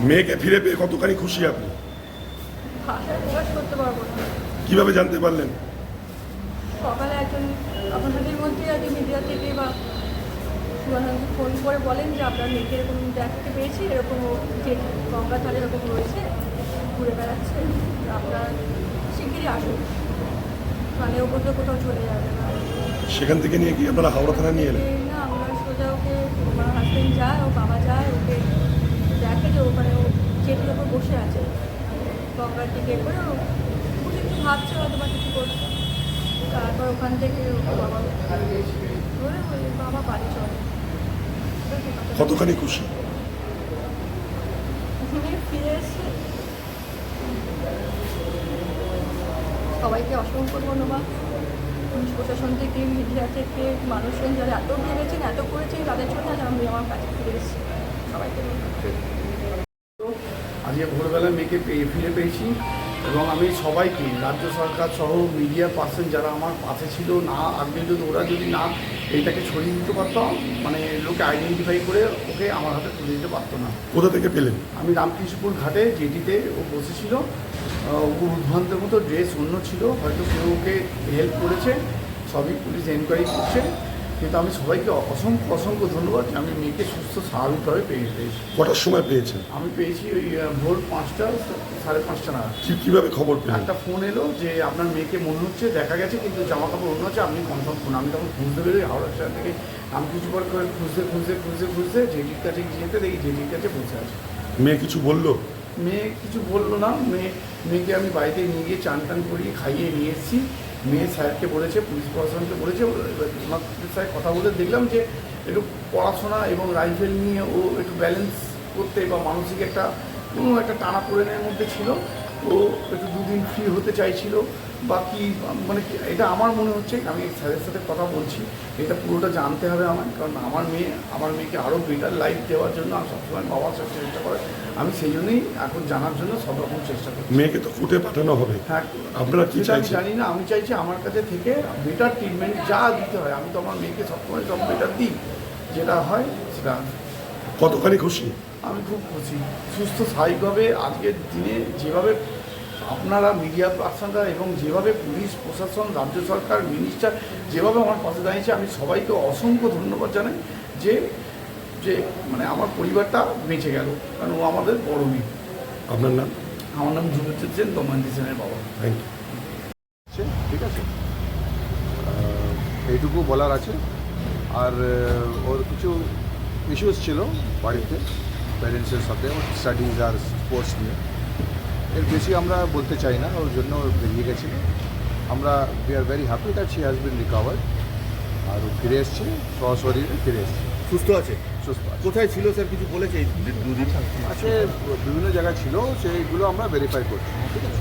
মেয়েকে ফিরে পেয়ে কতখানি খুশি আপনি? ভাষায় প্রকাশ করতে পারবো না। কিভাবে জানতে পারলেন? সকালে একজন আপনাদের মধ্যে আর কি মিডিয়া থেকে বা শুভানন্দকে ফোন করে বলেন যে আপনার মেয়েকে এরকম দেখতে পেয়েছি, এরকম ও যে গঙ্গা ধারে এরকম রয়েছে, ঘুরে বেড়াচ্ছে, আপনার শিগগিরই আসুন, মানে ও কোথাও কোথাও চলে যাবে না। সেখান থেকে নিয়ে কি আপনারা হাওড়া থানা নিয়ে এলেন? না, আমরা সোজা ওকে, আমার হাজব্যান্ড যায়, ও বাবা যায়, ওকে দেখে যে ওখানে ও জেটির ওপর বসে আছে গঙ্গার দিকে করে, ও একটু ভাবছে হয়তো বা কিছু করছে। তারপর ওখান থেকে বাবা ধরে ওই বাবা বাড়ি চলে। কতখানি খুশি? ফিরে এসে সবাইকে অসংখ্য ধন্যবাদ, পুলিশ প্রশাসন থেকে, মিডিয়া থেকে, মানুষজন যারা এত ভেবেছেন, এত করেছেন, তাদের জন্য আজ আমি আমার কাছে ফিরে এসেছি। সবাইকে আজকে ভোরবেলা মেয়েকে ফিরে পেয়েছি এবং আমি সবাইকে, রাজ্য সরকার সহ মিডিয়া পার্সন যারা আমার পাশে ছিল, না আগে যদি ওরা যদি না এইটাকে ছড়িয়ে দিতে পারতাম, মানে লোকে আইডেন্টিফাই করে ওকে আমার হাতে তুলে দিতে পারতো না। কোথা থেকে পেলেন? আমি রামকৃষ্ণপুর ঘাটে জেটিতে ও বসেছিল, উদ্ভ্রান্তের মতো ড্রেস অন্য ছিল, হয়তো কেউ ওকে হেল্প করেছে, সবই পুলিশ এনকোয়ারি করছে, কিন্তু আমি সবাইকে অসংখ্য অসংখ্য ধন্যবাদ যে আমি মেয়েকে সুস্থ স্বাভাবিকভাবে পেয়েছি। কটার সময় পেয়েছেন? আমি পেয়েছি ওই ভোর 5টা, 5:30 নাগাদ। কিভাবে খবর পেলেন? একটা ফোন এলো যে আপনার মেয়েকে মনে হচ্ছে দেখা গেছে, কিন্তু জামা কাপড় অন্য হচ্ছে, আপনি কনফার্ম করুন। আমি তখন খুঁজতে বেরোই হাওড়া স্টেশন থেকে, আমি কিছু পর করে খুঁজতে জেটির কাছে যেতে দেখি জেটির কাছে বসে আছে। মেয়ে কিছু বললো? মেয়ে কিছু বললো না। মেয়েকে আমি বাড়িতে নিয়ে গিয়ে চান টান করিয়ে খাইয়ে নিয়ে এসেছি। মেয়ে স্যারকে বলেছে, পুলিশ প্রশাসনকে বলেছে, ওনার স্যার কথা বলে দেখলাম যে একটু পড়াশোনা এবং রাইফেল নিয়ে ও একটু ব্যালেন্স করতে বা মানসিক একটা কোনো একটা টানাপোড়েনের মধ্যে ছিল, ও একটু দুদিন ফ্রি হতে চাইছিল বা কি, মানে এটা আমার মনে হচ্ছে। আমি স্যারের সাথে কথা বলছি, এটা পুরোটা জানতে হবে আমার, কারণ আমার মেয়েকে আরও বেটার লাইফ দেওয়ার জন্য আমি সবসময় বাবার সাথে চেষ্টা করে, আমি সেই জন্যই এখন জানার জন্য সব রকম চেষ্টা করি। মেয়েকে তো কোর্টে পাঠানো হবে, হ্যাঁ, আপনারা কি আমি চাইছেন? জানি না, আমি চাইছি আমার কাছে থেকে বেটার ট্রিটমেন্ট যা দিতে হয়, আমি তো আমার মেয়েকে সবসময় সব বেটার দিই, যেটা হয় সেটা। কতখানি খুশি? আমি খুব খুশি, সুস্থ স্বাভাবিকভাবে আজকের দিনে যেভাবে আপনারা মিডিয়া পার্সনরা এবং যেভাবে পুলিশ প্রশাসন, রাজ্য সরকার, মিনিস্টার যেভাবে আমার পাশে দাঁড়িয়েছে, আমি সবাইকে অসংখ্য ধন্যবাদ জানাই যে যে মানে আমার পরিবারটা বেঁচে গেল, কারণ ও আমাদের বড় মেয়ে। আপনার নাম? আমার নাম ধ্রুবজ্যোৎ সেন, দময়ন্তী সেনের বাবা। Thank you. ঠিক আছে, এইটুকু বলার আছে। আর ওর কিছু ইস্যুস ছিল বাড়িতে প্যারেন্টসের সাথে, ওর স্টাডিজ আর স্পোর্টস নিয়ে, এর বেশি আমরা বলতে চাই না, ওর জন্য বেরিয়ে গেছিল। আমরা we are very happy that she has been recovered, আর ও ফিরে এসছে, সশরীরে ফিরে এসছে, সুস্থ আছে। সুস্থ আছে। কোথায় ছিল স্যার কিছু বলেছে? দুদিন আছে, বিভিন্ন জায়গায় ছিল, সেইগুলো আমরা ভেরিফাই করছি। ঠিক আছে।